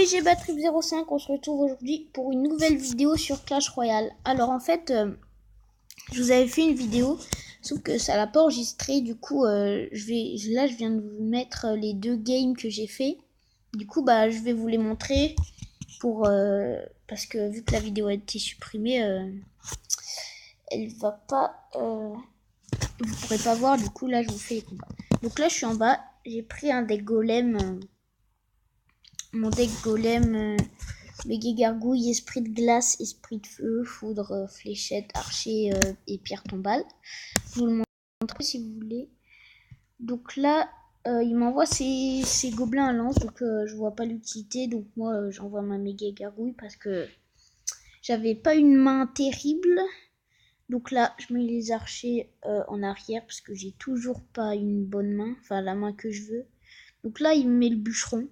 GG Battrip 05, on se retrouve aujourd'hui pour une nouvelle vidéo sur Clash Royale. Alors en fait, je vous avais fait une vidéo, sauf que ça l'a pas enregistré. Du coup, je viens de vous mettre les deux games que j'ai fait. Du coup, je vais vous les montrer parce que vu que la vidéo a été supprimée, elle va pas, vous pourrez pas voir. Du coup, là, je vous fais les combats. Donc là, je suis en bas. J'ai pris un deck golem. Mon deck golem, méga gargouille, esprit de glace, esprit de feu, foudre, fléchette, archer et pierre tombale. Je vous le montre si vous voulez. Donc là, il m'envoie ses gobelins à lance, donc je vois pas l'utilité. Donc moi, j'envoie ma méga gargouille parce que j'avais pas une main terrible. Donc là, je mets les archers en arrière parce que j'ai toujours pas une bonne main, enfin la main que je veux. Donc là, il me met le bûcheron.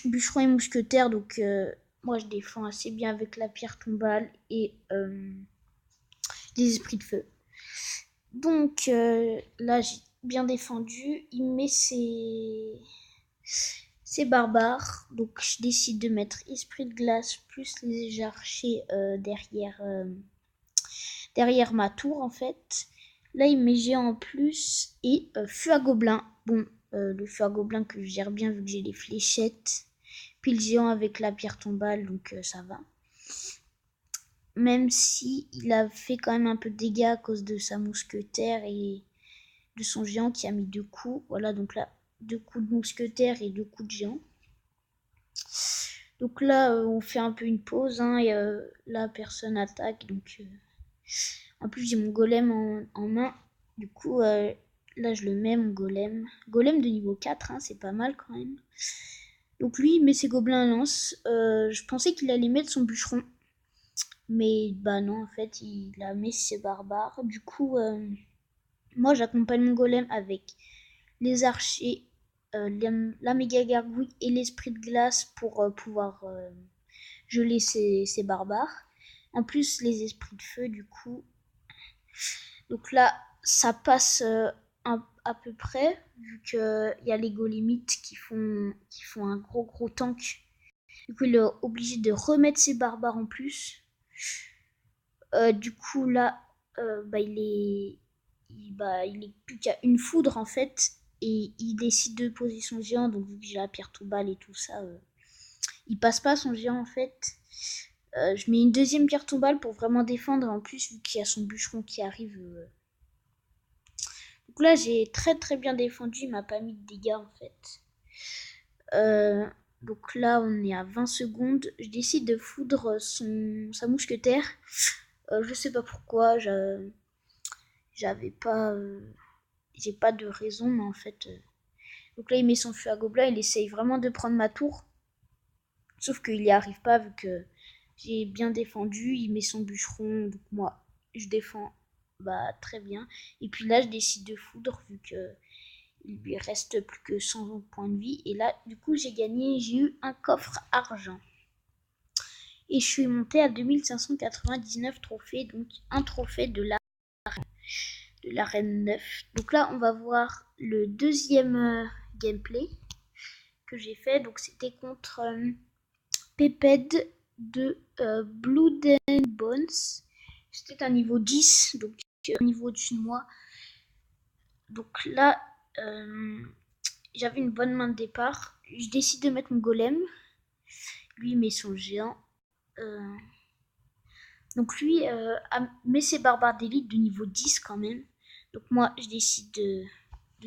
Bûcheron et mousquetaire, donc moi je défends assez bien avec la pierre tombale et les esprits de feu. Donc là j'ai bien défendu. Il met ses barbares, donc je décide de mettre esprit de glace plus les archers derrière ma tour en fait. Là il met géant en plus et feu à gobelin. Bon, le feu à gobelin que je gère bien vu que j'ai les fléchettes. Puis le géant avec la pierre tombale, donc ça va. Même si il a fait quand même un peu de dégâts à cause de sa mousquetaire et de son géant qui a mis 2 coups. Voilà, donc là, 2 coups de mousquetaire et 2 coups de géant. Donc là, on fait un peu une pause, et là, personne attaque. Donc, en plus, j'ai mon golem en main. Du coup, là, je le mets, mon golem. Golem de niveau 4, c'est pas mal quand même. Donc lui, il met ses gobelins à lance. Je pensais qu'il allait mettre son bûcheron. Mais non, en fait, il a mis ses barbares. Du coup, moi, j'accompagne mon golem avec les archers, la méga gargouille et l'esprit de glace pour pouvoir geler ses barbares. En plus, les esprits de feu, du coup. Donc là, ça passe à peu près, vu qu'il y a les golémites qui font un gros tank. Du coup, il est obligé de remettre ses barbares en plus. Du coup, là, il est plus qu'à une foudre en fait. Et il décide de poser son géant. Donc, vu que j'ai la pierre tombale et tout ça, il passe pas son géant en fait. Je mets une deuxième pierre tombale pour vraiment défendre. En plus, vu qu'il y a son bûcheron qui arrive. Donc là, j'ai très bien défendu. Il m'a pas mis de dégâts en fait. Donc là, on est à 20 secondes. Je décide de foudre sa mousquetaire. Je sais pas pourquoi. J'avais pas. J'ai pas de raison, mais en fait. Donc là, il met son feu à gobelin. Il essaye vraiment de prendre ma tour. Sauf qu'il y arrive pas, vu que j'ai bien défendu. Il met son bûcheron. Donc moi, je défends très bien. Et puis là, je décide de foudre, vu que il lui reste plus que 100 points de vie. Et là, du coup, j'ai gagné. J'ai eu un coffre argent. Et je suis monté à 2599 trophées. Donc, un trophée de l'arène 9. Donc là, on va voir le deuxième gameplay que j'ai fait. Donc, c'était contre Péped de Blood and Bones. C'était un niveau 10, donc un niveau au-dessus de moi. Donc là, j'avais une bonne main de départ. Je décide de mettre mon golem. Lui met son géant. Donc lui met ses barbares d'élite de niveau 10 quand même. Donc moi, je décide de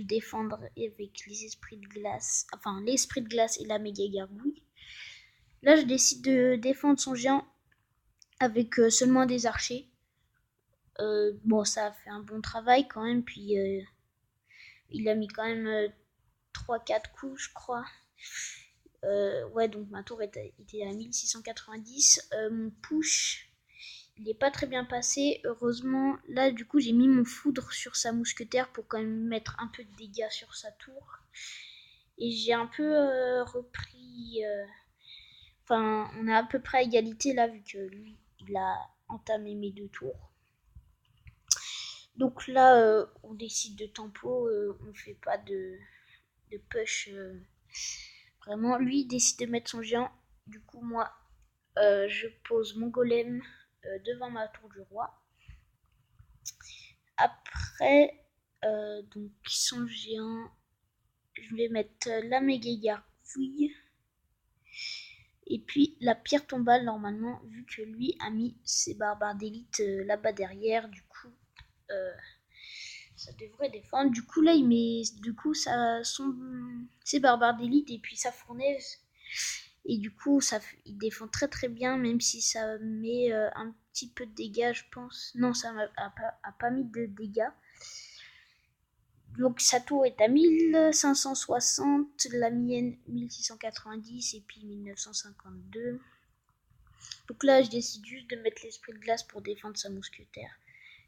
défendre avec les esprits de glace. Enfin, l'esprit de glace et la méga gargouille. Là, je décide de défendre son géant avec seulement des archers. Ça a fait un bon travail quand même. Puis il a mis quand même 3-4 coups, je crois. Donc ma tour était à 1690. Mon push, il n'est pas très bien passé. Heureusement, là, du coup, j'ai mis mon foudre sur sa mousquetaire pour quand même mettre un peu de dégâts sur sa tour. Et j'ai un peu repris... on est à peu près à égalité là, vu que lui, il a entamé mes 2 tours. Donc là, on décide de tempo, on fait pas de push Vraiment, lui il décide de mettre son géant. Du coup, moi, je pose mon golem devant ma tour du roi. Après, donc son géant, je vais mettre la méga gargouille. Et puis la pierre tombale, normalement, vu que lui a mis ses barbares d'élite là-bas derrière, du coup, ça devrait défendre. Du coup, là, il met du coup ses barbares d'élite et puis sa fournaise. Et du coup, il défend très très bien, même si ça met un petit peu de dégâts, je pense. Non, ça n'a pas mis de dégâts. Donc sa tour est à 1560, la mienne 1690 et puis 1952. Donc là, je décide juste de mettre l'esprit de glace pour défendre sa mousquetaire.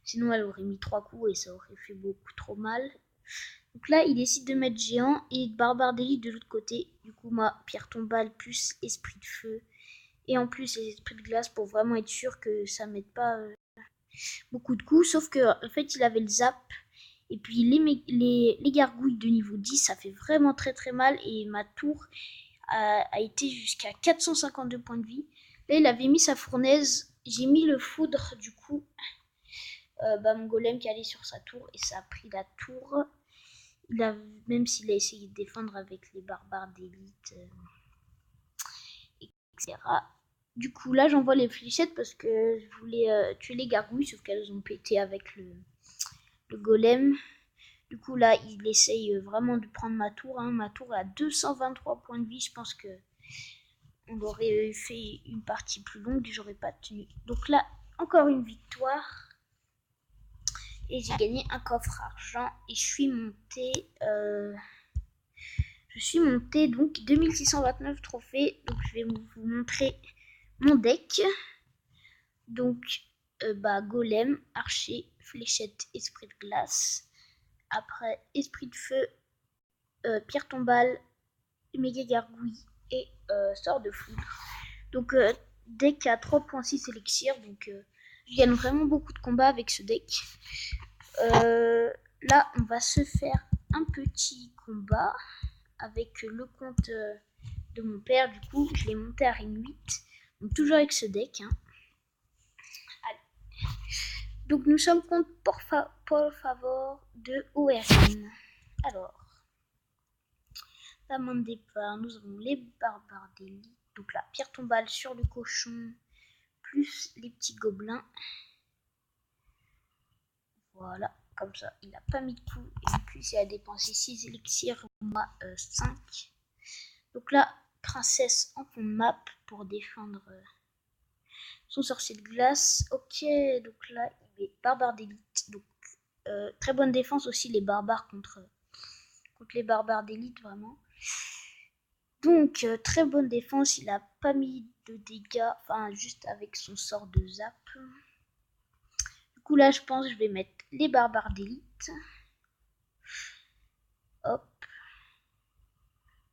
Sinon, elle aurait mis 3 coups et ça aurait fait beaucoup trop mal. Donc là, il décide de mettre géant et barbare d'élite de l'autre côté. Du coup, moi, pierre tombale plus esprit de feu. Et en plus, les esprits de glace pour vraiment être sûr que ça ne mette pas beaucoup de coups. Sauf que, en fait, il avait le zap. Et puis, les gargouilles de niveau 10, ça fait vraiment très très mal. Et ma tour a été jusqu'à 452 points de vie. Là, il avait mis sa fournaise. J'ai mis le foudre, du coup. Mon golem qui allait sur sa tour. Et ça a pris la tour. Même s'il a essayé de défendre avec les barbares d'élite, etc. Du coup, là, j'envoie les fléchettes parce que je voulais tuer les gargouilles, sauf qu'elles ont pété avec le golem. Du coup, là, il essaye vraiment de prendre ma tour. Ma tour est à 223 points de vie. Je pense que on aurait fait une partie plus longue, j'aurais pas tenu. Donc là, encore une victoire. Et j'ai gagné un coffre argent. Et je suis montée donc 2629 trophées. Donc je vais vous montrer mon deck. Donc golem, archer, fléchette, esprit de glace. Après esprit de feu, pierre tombale, méga gargouille et sort de foudre. Donc deck à 3.6 élixirs. Donc je gagne vraiment beaucoup de combats avec ce deck. Là on va se faire un petit combat avec le compte de mon père. Du coup, je l'ai monté à ring 8. Donc, toujours avec ce deck. Allez. Donc, nous sommes contre Paul Favor de ORN. Alors, la main de départ, nous avons les barbares d'élite. Donc, la pierre tombale sur le cochon, plus les petits gobelins. Voilà, comme ça, il n'a pas mis de coup. Et puis, il a dépensé 6 élixirs, moi 5. Donc là, princesse en fond de map pour défendre son sorcier de glace. Ok, donc là, il met barbare d'élite. Donc, très bonne défense aussi, les barbares contre les barbares d'élite, vraiment. Donc, très bonne défense. Il n'a pas mis de dégâts, enfin, juste avec son sort de zap. Du coup, là, je pense que je vais mettre les barbares d'élite. Hop.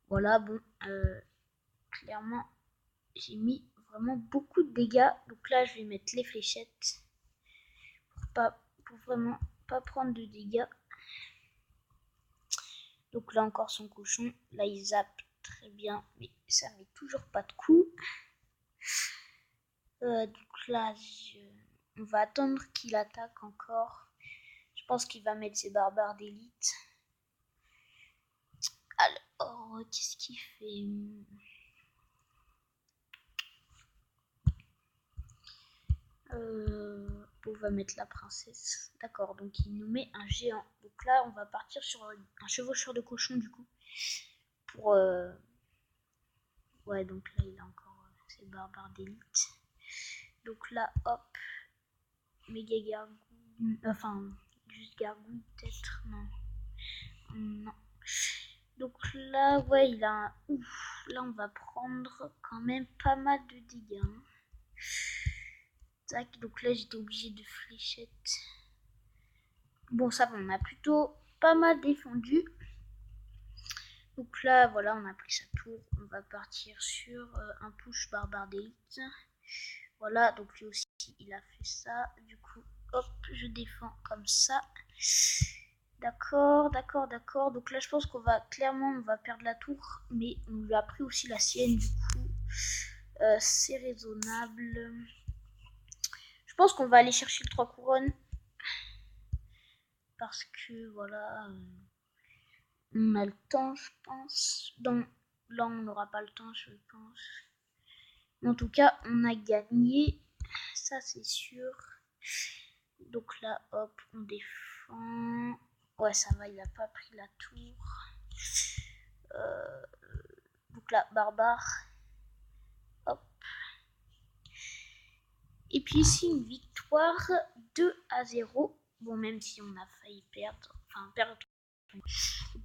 Voilà, bon, clairement, j'ai mis vraiment beaucoup de dégâts. Donc là, je vais mettre les fléchettes pour vraiment pas prendre de dégâts. Donc là encore son cochon. Là il zappe très bien, mais ça met toujours pas de coup. Donc là, on va attendre qu'il attaque encore. Je pense qu'il va mettre ses barbares d'élite. Alors, qu'est-ce qu'il fait? On va mettre la princesse. D'accord, donc il nous met un géant. Donc là, on va partir sur un chevaucheur de cochon du coup. Pour... Ouais, donc là, il a encore ses barbares d'élite. Donc là, hop. Méga gargouille. Enfin, juste gargouille peut-être. Non. Donc là, ouais, il a... Ouf, là, on va prendre quand même pas mal de dégâts. Tac, donc là, j'étais obligée de fléchette. Bon, ça va, on a plutôt pas mal défendu. Donc là, voilà, on a pris sa tour. On va partir sur un push barbare d'élite. Voilà, donc lui aussi, il a fait ça. Du coup, hop, je défends comme ça. D'accord. Donc là, je pense qu'on va on va perdre la tour, mais on lui a pris aussi la sienne, du coup, c'est raisonnable. Je pense qu'on va aller chercher le 3 couronnes, parce que voilà, on a le temps, je pense. Là, on n'aura pas le temps, je pense. En tout cas, on a gagné, ça c'est sûr. Donc là, hop, on défend. Ouais, ça va, il a pas pris la tour. Donc là, barbare. Hop. Et puis ici, une victoire 2-0. Bon, même si on a failli perdre. Enfin, perdre.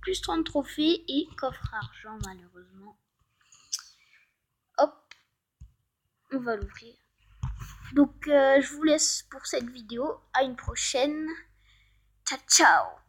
Plus 30 trophées et coffre argent, malheureusement. Hop. On va l'ouvrir. Donc, je vous laisse pour cette vidéo. À une prochaine. Ciao, ciao.